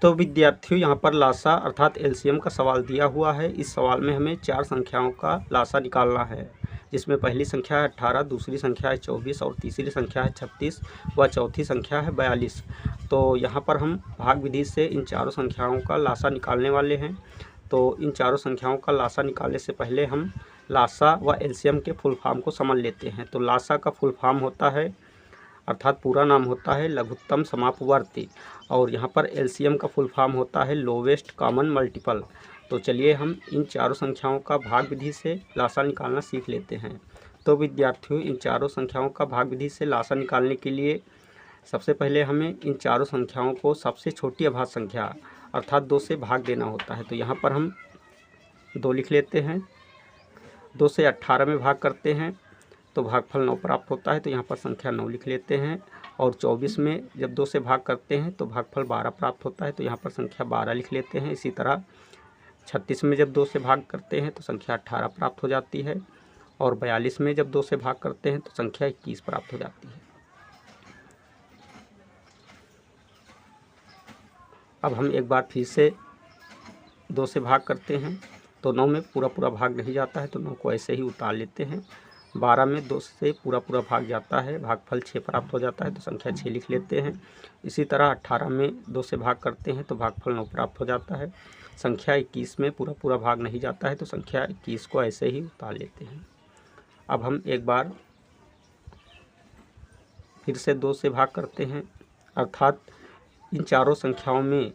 तो विद्यार्थियों यहाँ पर लासा अर्थात एलसीएम का सवाल दिया हुआ है। इस सवाल में हमें 4 संख्याओं का लासा निकालना है, जिसमें पहली संख्या है 18, दूसरी संख्या है 24 और तीसरी संख्या है 36 व चौथी संख्या है 42। तो यहाँ पर हम भाग विधि से इन चारों संख्याओं का लासा निकालने वाले हैं। तो इन चारों संख्याओं का लासा निकालने से पहले हम लासा व एलसीएम के फुल फॉर्म को समझ लेते हैं। तो लासा का फुल फॉर्म होता है अर्थात पूरा नाम होता है लघुत्तम समापवर्ती, और यहाँ पर एलसीएम का फुल फॉर्म होता है लोवेस्ट कॉमन मल्टीपल। तो चलिए हम इन चारों संख्याओं का भाग विधि से लासा निकालना सीख लेते हैं। तो विद्यार्थियों, इन चारों संख्याओं का भाग विधि से लासा निकालने के लिए सबसे पहले हमें इन चारों संख्याओं को सबसे छोटी अभाज्य संख्या अर्थात 2 से भाग देना होता है। तो यहाँ पर हम 2 लिख लेते हैं। 2 से 18 में भाग करते हैं तो भागफल 9 प्राप्त होता है। तो यहाँ पर संख्या 9 लिख लेते हैं। और 24 में जब 2 से भाग करते हैं तो भागफल 12 प्राप्त होता है। तो यहाँ पर संख्या 12 लिख लेते हैं। इसी तरह 36 में जब 2 से भाग करते हैं तो संख्या 18 प्राप्त हो जाती है। और 42 में जब 2 से भाग करते हैं तो संख्या 21 प्राप्त हो जाती है। अब हम एक बार फिर से 2 से भाग करते हैं तो 9 में पूरा भाग नहीं जाता है, तो 9 को ऐसे ही उतार लेते हैं। 12 में 2 से पूरा भाग जाता है, भागफल 6 प्राप्त हो जाता है। तो संख्या 6 लिख लेते हैं। इसी तरह 18 में 2 से भाग करते हैं तो भागफल 9 प्राप्त हो जाता है। संख्या 21 में पूरा भाग नहीं जाता है, तो संख्या 21 को ऐसे ही उतार लेते हैं। अब हम एक बार फिर से 2 से भाग करते हैं, अर्थात इन चारों संख्याओं में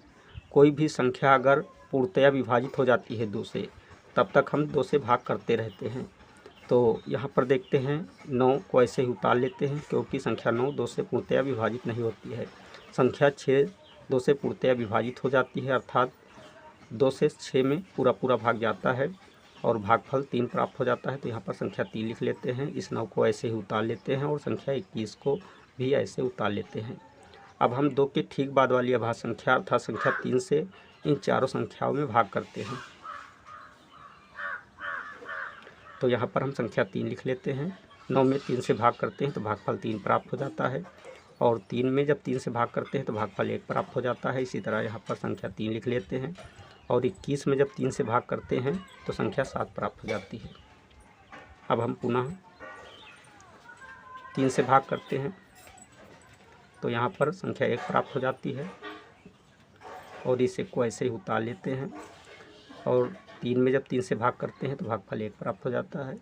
कोई भी संख्या अगर पूर्णतया विभाजित हो जाती है 2 से, तब तक हम 2 से भाग करते रहते हैं। तो यहाँ पर देखते हैं 9 को ऐसे ही उतार लेते हैं, क्योंकि संख्या 9 2 से पूर्णतया विभाजित नहीं होती है। संख्या 6 2 से पूर्णतया विभाजित हो जाती है, अर्थात 2 से 6 में पूरा भाग जाता है और भागफल 3 प्राप्त हो जाता है। तो यहाँ पर संख्या 3 लिख लेते हैं। इस 9 को ऐसे ही उतार लेते हैं और संख्या 21 को भी ऐसे उतार लेते हैं। अब हम 2 के ठीक बाद वाली अभाज्य संख्या अर्थात संख्या 3 से इन चारों संख्याओं में भाग करते हैं। तो यहाँ पर हम संख्या 3 लिख लेते हैं। 9 में 3 से भाग करते हैं तो भागफल 3 प्राप्त हो जाता है। और 3 में जब 3 से भाग करते हैं तो भागफल 1 प्राप्त हो जाता है। इसी तरह यहाँ पर संख्या 3 लिख लेते हैं। और 21 में जब 3 से भाग करते हैं तो संख्या 7 प्राप्त हो जाती है। अब हम पुनः 3 से भाग करते हैं तो यहाँ पर संख्या 1 प्राप्त हो जाती है और इसे को ऐसे ही उतार लेते हैं। और 3 में जब 3 से भाग करते हैं तो भागफल 1 प्राप्त हो जाता है।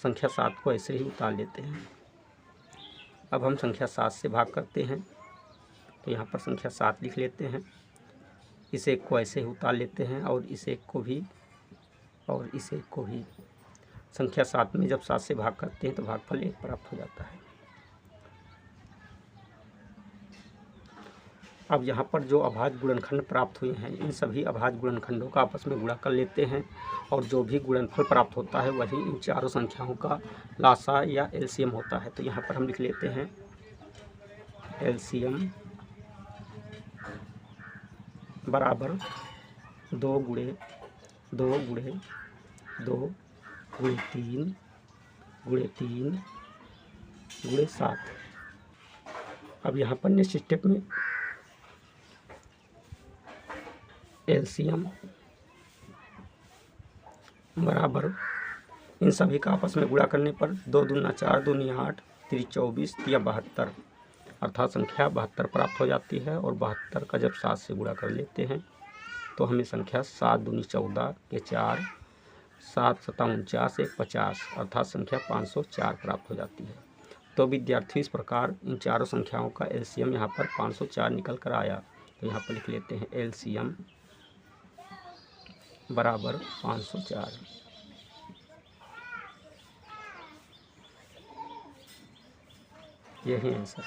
संख्या 7 को ऐसे ही उतार लेते हैं। अब हम संख्या 7 से भाग करते हैं तो यहाँ पर संख्या 7 लिख लेते हैं। इस 1 को ऐसे ही उतार लेते हैं और इस 1 को भी और इस 1 को भी। संख्या 7 में जब 7 से भाग करते हैं तो भागफल 1 प्राप्त हो जाता है। अब यहाँ पर जो अभाज्य गुणनखंड प्राप्त हुए हैं, इन सभी अभाज्य गुणनखंडों का आपस में गुणा कर लेते हैं और जो भी गुणनफल प्राप्त होता है वही इन चारों संख्याओं का लासा या एलसीएम होता है। तो यहाँ पर हम लिख लेते हैं एलसीएम बराबर 2 गुणे 2 गुणे 2 गुणे 3 गुणे 3 गुणे 7। अब यहाँ पर नेक्स्ट स्टेप में एलसीएम बराबर इन सभी का आपस में गुणा करने पर 2 दूना 4 दूनी 8 3 24 3 72 अर्थात संख्या 72 प्राप्त हो जाती है। और 72 का जब 7 से गुणा कर लेते हैं तो हमें संख्या 7 दूनी 14 के 4 7 7 49 1 50 अर्थात संख्या 504 प्राप्त हो जाती है। तो विद्यार्थी इस प्रकार इन चारों संख्याओं का एलसीएम यहाँ पर 504 निकल कर आया। तो यहाँ पर लिख लेते हैं एलसीएम बराबर 504। यही आंसर।